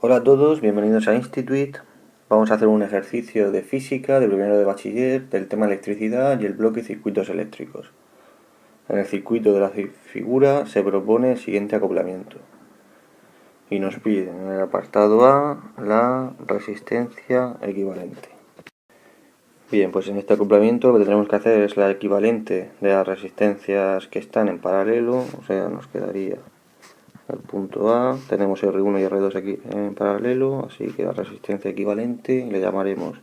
Hola a todos, bienvenidos a Instituit. Vamos a hacer un ejercicio de física de primero de bachiller del tema electricidad y el bloque circuitos eléctricos. En el circuito de la figura se propone el siguiente acoplamiento. Y nos piden en el apartado A la resistencia equivalente. Bien, pues en este acoplamiento lo que tenemos que hacer es la equivalente de las resistencias que están en paralelo, o sea, nos quedaría el punto A, tenemos R1 y R2 aquí en paralelo, así que la resistencia equivalente le llamaremos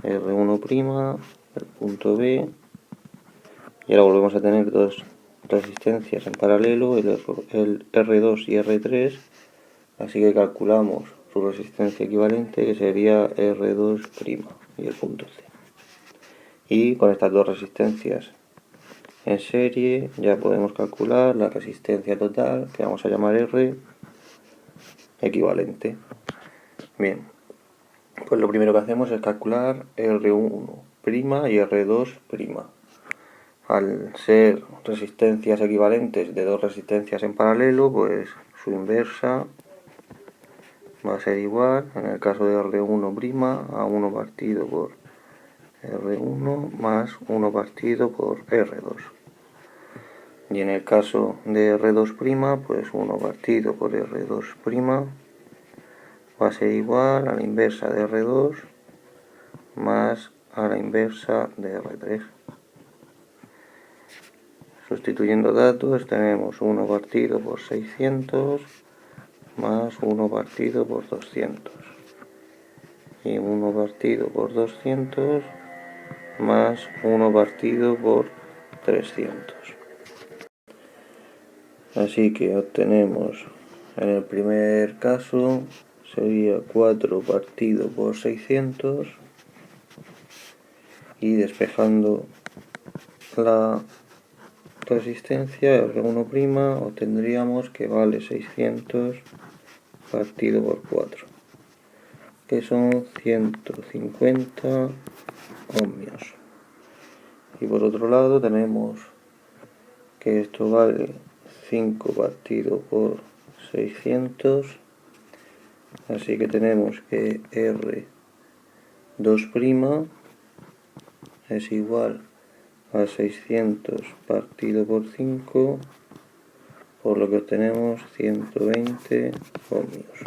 R1', el punto B, y ahora volvemos a tener dos resistencias en paralelo, el R2 y R3, así que calculamos su resistencia equivalente, que sería R2' y el punto C. Y con estas dos resistencias en serie ya podemos calcular la resistencia total, que vamos a llamar R equivalente. Bien, pues lo primero que hacemos es calcular R1' y R2'. Al ser resistencias equivalentes de dos resistencias en paralelo, pues su inversa va a ser igual, en el caso de R1' a 1 partido por R1 más 1 partido por R2. Y en el caso de R2', pues 1 partido por R2' va a ser igual a la inversa de R2 más a la inversa de R3. Sustituyendo datos tenemos 1 partido por 600 más 1 partido por 200 y 1 partido por 200 más 1 partido por 300. Así que obtenemos, en el primer caso sería 4 partido por 600 y despejando la resistencia R1' obtendríamos que vale 600 partido por 4, que son 150 ohmios. Y por otro lado tenemos que esto vale 5 partido por 600, así que tenemos que R2' es igual a 600 partido por 5, por lo que obtenemos 120 ohmios.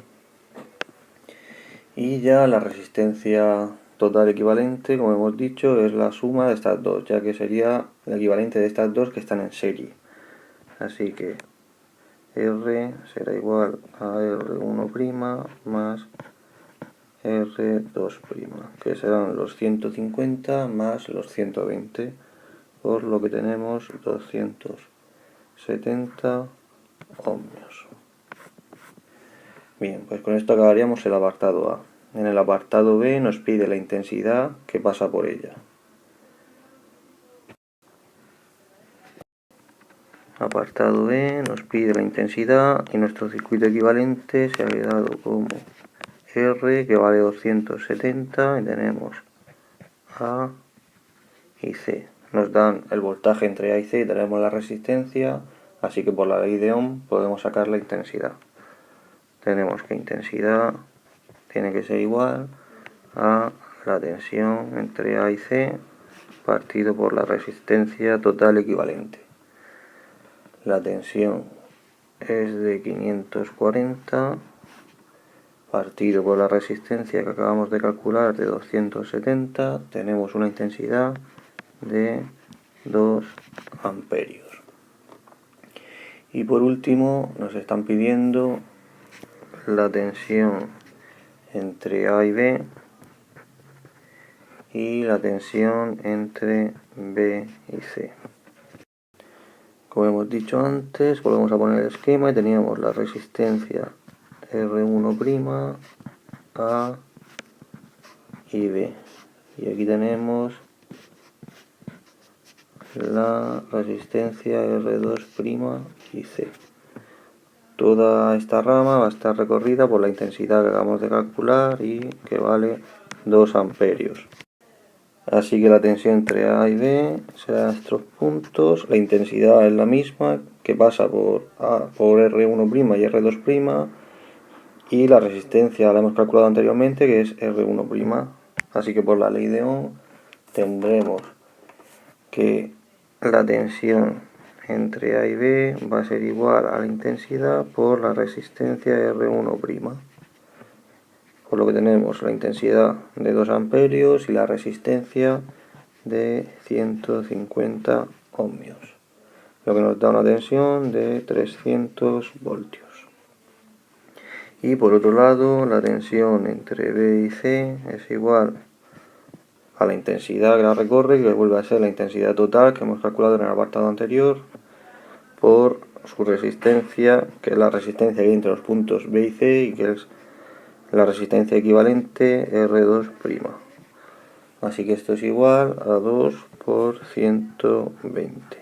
Y ya la resistencia total equivalente, como hemos dicho, es la suma de estas dos, ya que sería el equivalente de estas dos que están en serie. Así que R será igual a R1' más R2', que serán los 150 más los 120, por lo que tenemos 270 ohmios. Bien, pues con esto acabaríamos el apartado A. En el apartado B nos pide la intensidad que pasa por ella. Apartado B nos pide la intensidad y nuestro circuito equivalente se ha quedado como R, que vale 270, y tenemos A y C. Nos dan el voltaje entre A y C y tenemos la resistencia, así que por la ley de Ohm podemos sacar la intensidad. Tenemos que intensidad tiene que ser igual a la tensión entre A y C partido por la resistencia total equivalente. La tensión es de 540 partido por la resistencia que acabamos de calcular de 270, tenemos una intensidad de 2 amperios. Y por último nos están pidiendo la tensión entre A y B y la tensión entre B y C. Como hemos dicho antes, volvemos a poner el esquema y teníamos la resistencia R1', A y B. Y aquí tenemos la resistencia R2' y C. Toda esta rama va a estar recorrida por la intensidad que acabamos de calcular y que vale 2 amperios. Así que la tensión entre A y B será estos puntos, la intensidad es la misma, que pasa por R1' y R2', y la resistencia la hemos calculado anteriormente, que es R1'. Así que por la ley de Ohm tendremos que la tensión entre A y B va a ser igual a la intensidad por la resistencia R1'. Por lo que tenemos la intensidad de 2 amperios y la resistencia de 150 ohmios, lo que nos da una tensión de 300 voltios. Y por otro lado, la tensión entre B y C es igual a la intensidad que la recorre, que vuelve a ser la intensidad total que hemos calculado en el apartado anterior, por su resistencia, que es la resistencia que hay entre los puntos B y C, y que es la resistencia equivalente R2'. Así que esto es igual a 2 por 120.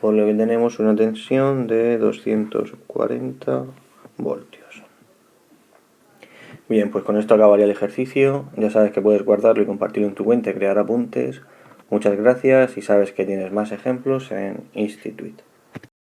Por lo que tenemos una tensión de 240 voltios. Bien, pues con esto acabaría el ejercicio. Ya sabes que puedes guardarlo y compartirlo en tu cuenta y crear apuntes. Muchas gracias y sabes que tienes más ejemplos en Institute.